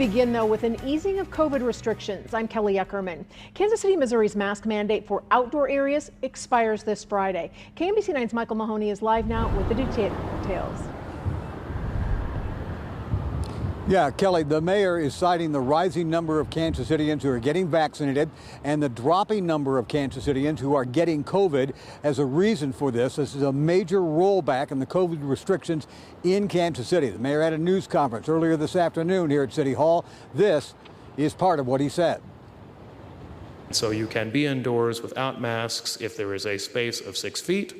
begin, though, with an easing of COVID restrictions. I'm Kelly Eckerman. Kansas City, Missouri's mask mandate for outdoor areas expires this Friday. KMBC 9's Michael Mahoney is live now with the details. Yeah, Kelly, the mayor is citing the rising number of Kansas Cityans who are getting vaccinated and the dropping number of Kansas Cityans who are getting COVID as a reason for this. This is a major rollback in the COVID restrictions in Kansas City. The mayor had a news conference earlier this afternoon here at City Hall. This is part of what he said. So you can be indoors without masks if there is a space of 6 feet,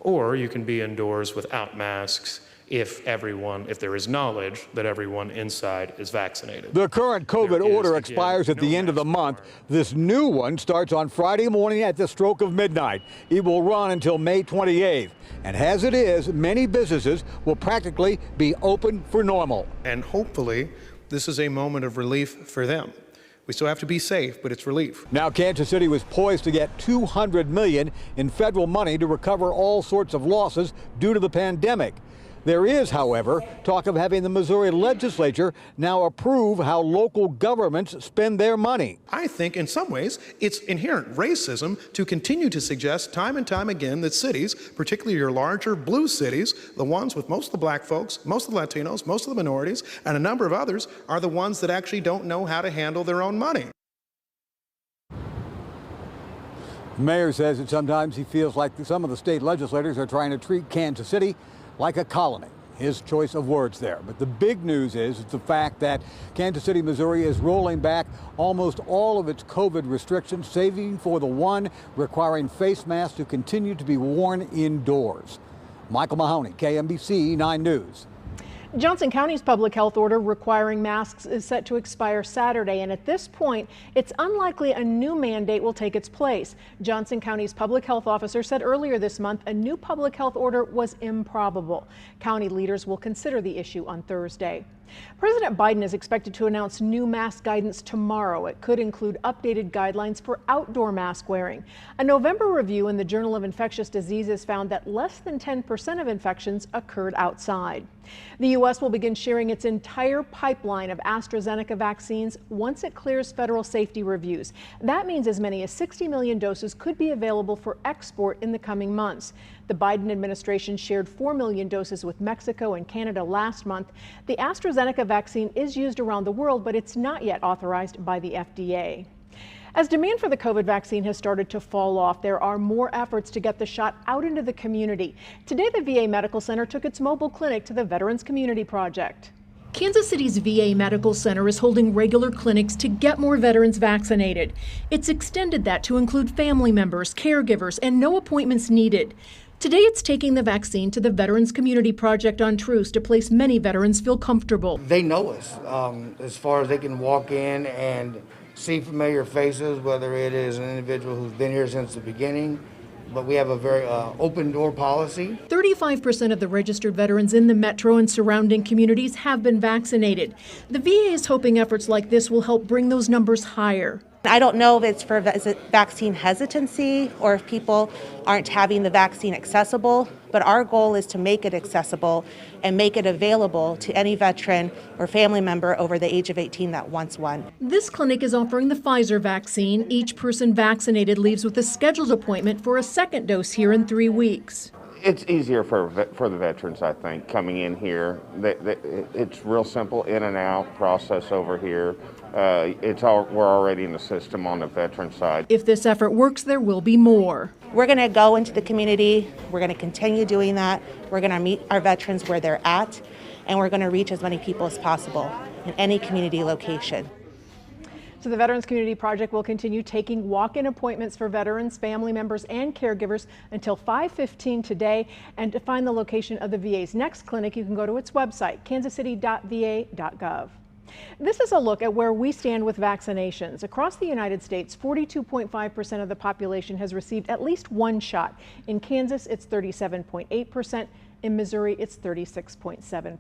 or you can be indoors without masks if there is knowledge that everyone inside is vaccinated. The current COVID order expires at the end of the month. This new one starts on Friday morning at the stroke of midnight. It will run until May 28th. And as it is, many businesses will practically be open for normal. And hopefully, this is a moment of relief for them. We still have to be safe, but it's relief. Now, Kansas City was poised to get $200 million in federal money to recover all sorts of losses due to the pandemic. There is, however, talk of having the Missouri legislature now approve how local governments spend their money. I think in some ways it's inherent racism to continue to suggest time and time again that cities, particularly your larger blue cities, the ones with most of the black folks, most of the Latinos, most of the minorities, and a number of others, are the ones that actually don't know how to handle their own money. The mayor says that sometimes he feels like some of the state legislators are trying to treat Kansas City like a colony. His choice of words there. But the big news is the fact that Kansas City, Missouri is rolling back almost all of its COVID restrictions, saving for the one requiring face masks to continue to be worn indoors. Michael Mahoney, KMBC 9 News. Johnson County's public health order requiring masks is set to expire Saturday, and at this point, it's unlikely a new mandate will take its place. Johnson County's public health officer said earlier this month a new public health order was improbable. County leaders will consider the issue on Thursday. President Biden is expected to announce new mask guidance tomorrow. It could include updated guidelines for outdoor mask wearing. A November review in the Journal of Infectious Diseases found that less than 10% of infections occurred outside. The U.S. will begin sharing its entire pipeline of AstraZeneca vaccines once it clears federal safety reviews. That means as many as 60 million doses could be available for export in the coming months. The Biden administration shared 4 million doses with Mexico and Canada last month. The AstraZeneca vaccine is used around the world, but it's not yet authorized by the FDA. As demand for the COVID vaccine has started to fall off, there are more efforts to get the shot out into the community. Today, the VA Medical Center took its mobile clinic to the Veterans Community Project. Kansas City's VA Medical Center is holding regular clinics to get more veterans vaccinated. It's extended that to include family members, caregivers, and no appointments needed. Today, it's taking the vaccine to the Veterans Community Project on Troost, a place many veterans feel comfortable. They know us as far as they can walk in and see familiar faces, whether it is an individual who's been here since the beginning, but we have a very open door policy. 35% of the registered veterans in the metro and surrounding communities have been vaccinated. The VA is hoping efforts like this will help bring those numbers higher. I don't know if it's for vaccine hesitancy or if people aren't having the vaccine accessible, but our goal is to make it accessible and make it available to any veteran or family member over the age of 18 that wants one. This clinic is offering the Pfizer vaccine. Each person vaccinated leaves with a scheduled appointment for a second dose here in 3 weeks. It's easier for the veterans, I think, coming in here. It's real simple in and out process over here. We're already in the system on the veteran side. If this effort works, there will be more. We're going to go into the community. We're going to continue doing that. We're going to meet our veterans where they're at, and we're going to reach as many people as possible in any community location. So the Veterans Community Project will continue taking walk-in appointments for veterans, family members, and caregivers until 5:15 today. And to find the location of the VA's next clinic, you can go to its website, kansascity.va.gov. This is a look at where we stand with vaccinations. Across the United States, 42.5% of the population has received at least one shot. In Kansas, it's 37.8%. In Missouri, it's 36.7%.